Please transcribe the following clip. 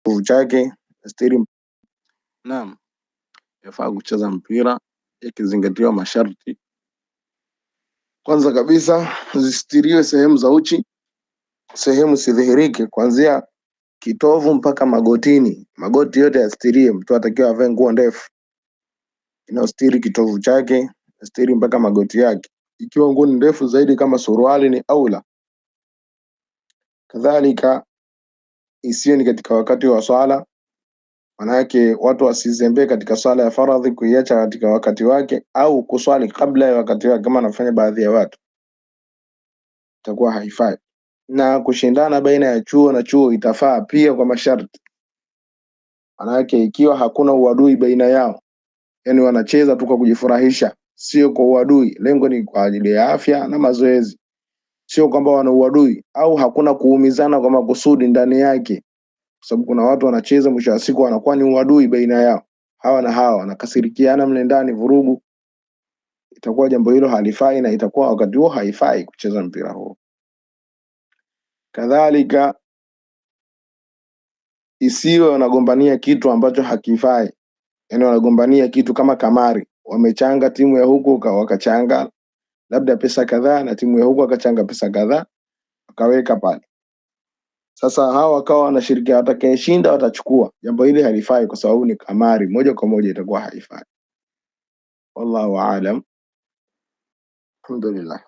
kitovu chake, astiri. Naam, yafaa kucheza mpira ikizingatiwa masharti. Kwanza kabisa zisitiriwe sehemu za uchi, sehemu sidhihirike kuanzia kitovu mpaka magotini. Magoti yote yastiriwe, mtu atakiwa avae nguo ndefu inayostiri kitovu chake, astiri mpaka magoti yake. Ikiwa nguo ni ndefu zaidi kama suruali ni aula. Kadhalika isiyo ni katika wakati wa swala, manake watu wasizembee katika swala ya faradhi kuiacha katika wakati wake au kuswali kabla ya wakati wake kama anafanya baadhi ya watu, itakuwa haifai. Na kushindana baina ya chuo na chuo itafaa pia kwa masharti, manake ikiwa hakuna uadui baina yao, yani wanacheza tu kwa kujifurahisha, sio kwa uadui, lengo ni kwa ajili ya afya na mazoezi, sio kwamba wana uadui, au hakuna kuumizana kwa makusudi ndani yake, kwa sababu kuna watu wanacheza mwisho wa siku wanakuwa ni uadui baina yao, hawa na hawa wanakasirikiana mle ndani, vurugu. Itakuwa jambo hilo halifai na itakuwa wakati huo haifai kucheza mpira huo. Kadhalika isiwe wanagombania kitu ambacho hakifai, yani wanagombania kitu kama kamari, wamechanga timu ya huku wakachanga labda pesa kadhaa na timu ya huku wakachanga pesa kadhaa wakaweka pale. Sasa hawa wakawa wanashirikia, atakayeshinda watachukua. Jambo hili halifai kwa sababu ni kamari, moja kwa moja itakuwa haifai. Wallahu aalam. Alhamdulillah.